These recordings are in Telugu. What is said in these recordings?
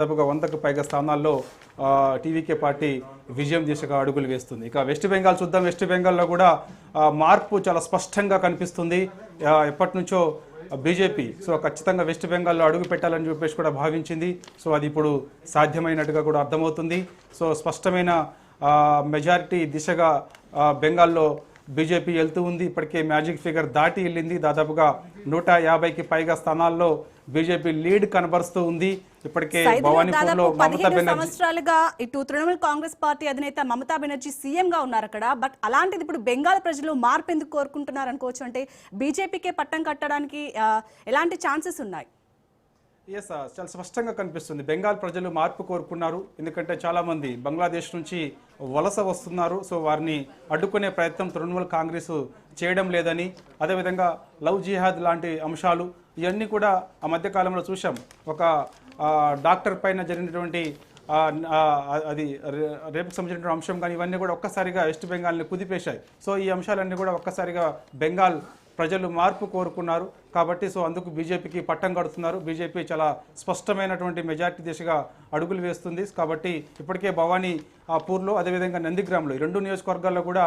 దాదాపుగా 100కు పైగా స్థానాల్లో టీవీకే పార్టీ విజయం దిశగా అడుగులు వేస్తుంది. ఇక వెస్ట్ బెంగాల్ చూద్దాం. వెస్ట్ బెంగాల్లో కూడా మార్పు చాలా స్పష్టంగా కనిపిస్తుంది. ఎప్పటి నుంచో బీజేపీ ఖచ్చితంగా వెస్ట్ బెంగాల్లో అడుగు పెట్టాలని చెప్పేసి కూడా భావించింది. అది ఇప్పుడు సాధ్యమైనట్టుగా కూడా అర్థమవుతుంది. స్పష్టమైన మెజారిటీ దిశగా బెంగాల్లో బీజేపీ వెళ్తూ ఉంది. ఇప్పటికే మ్యాజిక్ ఫిగర్ దాటి వెళ్ళింది. దాదాపుగా 150కి పైగా స్థానాల్లో బీజేపీ లీడ్ కనబరుస్తూ ఉంది. ఇప్పటికే భవానీపూర్లో మమతా బెనర్జీ సంవత్సరాలుగా ఇటు తృణమూల్ కాంగ్రెస్ పార్టీ అధినేత మమతా బెనర్జీ సీఎం గా ఉన్నారు అక్కడ. బట్ అలాంటిది ఇప్పుడు బెంగాల్ ప్రజలు మార్పు ఎందుకు కోరుకుంటున్నారు అనుకోవచ్చు? అంటే బీజేపీకే పట్టం కట్టడానికి ఎలాంటి ఛాన్సెస్ ఉన్నాయి? చాలా స్పష్టంగా కనిపిస్తుంది. బెంగాల్ ప్రజలు మార్పు కోరుకున్నారు. ఎందుకంటే చాలామంది బంగ్లాదేశ్ నుంచి వలస వస్తున్నారు. వారిని అడ్డుకునే ప్రయత్నం తృణమూల్ కాంగ్రెస్ చేయడం లేదని, అదేవిధంగా లవ్ జిహాద్ లాంటి అంశాలు ఇవన్నీ కూడా ఆ మధ్యకాలంలో చూసాం. ఒక డాక్టర్ పైన జరిగినటువంటి అది రేపుకు సంబంధించిన అంశం కానీ ఇవన్నీ కూడా ఒక్కసారిగా వెస్ట్ బెంగాల్ని కుదిపేశాయి. ఈ అంశాలన్నీ కూడా ఒక్కసారిగా బెంగాల్ ప్రజలు మార్పు కోరుకున్నారు కాబట్టి అందుకు బీజేపీకి పట్టం కడుతున్నారు. బీజేపీ చాలా స్పష్టమైనటువంటి మెజార్టీ దిశగా అడుగులు వేస్తుంది. కాబట్టి ఇప్పటికే భవానీపూర్లో అదేవిధంగా నందిగ్రామ్లో ఈ 2 నియోజకవర్గాల్లో కూడా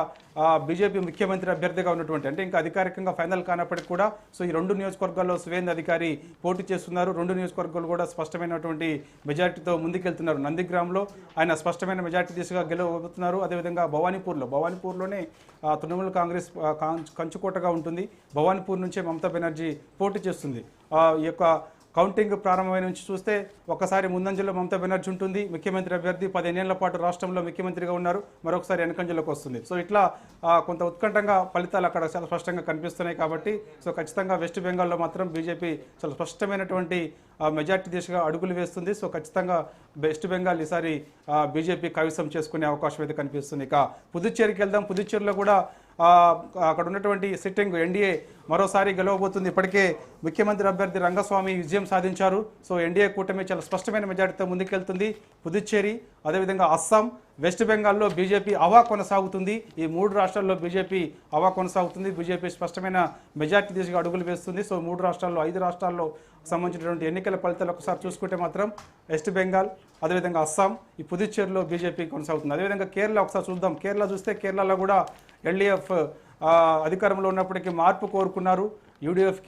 బీజేపీ ముఖ్యమంత్రి అభ్యర్థిగా ఉన్నటువంటి, అంటే ఇంకా అధికారికంగా ఫైనల్ కానప్పటికీ కూడా ఈ 2 నియోజకవర్గాల్లో సువేంద్ర అధికారి పోటీ చేస్తున్నారు. 2 నియోజకవర్గాలు కూడా స్పష్టమైనటువంటి మెజార్టీతో ముందుకెళ్తున్నారు. నందిగ్రామ్లో ఆయన స్పష్టమైన మెజార్టీ దిశగా గెలవబోతున్నారు. అదేవిధంగా భవానీపూర్లోనే తృణమూల్ కాంగ్రెస్ కంచుకోటగా ఉంటుంది. భవానీపూర్ నుంచే మమతా బెనర్జీ పోటీ చేస్తుంది. ఈ యొక్క కౌంటింగ్ ప్రారంభమైన నుంచి చూస్తే ఒకసారి ముందంజలో మమతా బెనర్జీ ఉంటుంది. ముఖ్యమంత్రి అభ్యర్థి 15 ఏళ్ల పాటు రాష్ట్రంలో ముఖ్యమంత్రిగా ఉన్నారు. మరొకసారి వెనకంజలోకి వస్తుంది. ఇట్లా కొంత ఉత్కంఠంగా ఫలితాలు అక్కడ చాలా స్పష్టంగా కనిపిస్తున్నాయి. కాబట్టి ఖచ్చితంగా వెస్ట్ బెంగాల్లో మాత్రం బీజేపీ చాలా స్పష్టమైనటువంటి మెజార్టీ దిశగా అడుగులు వేస్తుంది. ఖచ్చితంగా వెస్ట్ బెంగాల్ ఈసారి బీజేపీ కైవసం చేసుకునే అవకాశం అయితే కనిపిస్తుంది. ఇక పుదుచ్చేరికి వెళ్దాం. పుదుచ్చేరిలో కూడా అక్కడ ఉన్నటువంటి సిట్టింగ్ ఎన్డీఏ మరోసారి గెలవబోతుంది. ఇప్పటికే ముఖ్యమంత్రి అభ్యర్థి రంగస్వామి విజయం సాధించారు. ఎన్డీఏ కూటమి చాలా స్పష్టమైన మెజార్టీతో ముందుకెళ్తుంది. పుదుచ్చేరి, అదేవిధంగా అస్సాం, వెస్ట్ బెంగాల్లో బీజేపీ హవా కొనసాగుతుంది. ఈ 3 రాష్ట్రాల్లో బీజేపీ హవా కొనసాగుతుంది. బీజేపీ స్పష్టమైన మెజార్టీ దిశగా అడుగులు వేస్తుంది. 3 రాష్ట్రాల్లో 5 రాష్ట్రాల్లో సంబంధించినటువంటి ఎన్నికల ఫలితాలు ఒకసారి చూసుకుంటే మాత్రం వెస్ట్ బెంగాల్, అదేవిధంగా అస్సాం, ఈ పుదుచ్చేరిలో బీజేపీ కొనసాగుతుంది. అదేవిధంగా కేరళ ఒకసారి చూద్దాం. కేరళ చూస్తే కేరళలో కూడా ఎల్డీఎఫ్ అధికారంలో ఉన్నప్పటికీ మార్పు కోరుకున్నారు. యూడీఎఫ్కి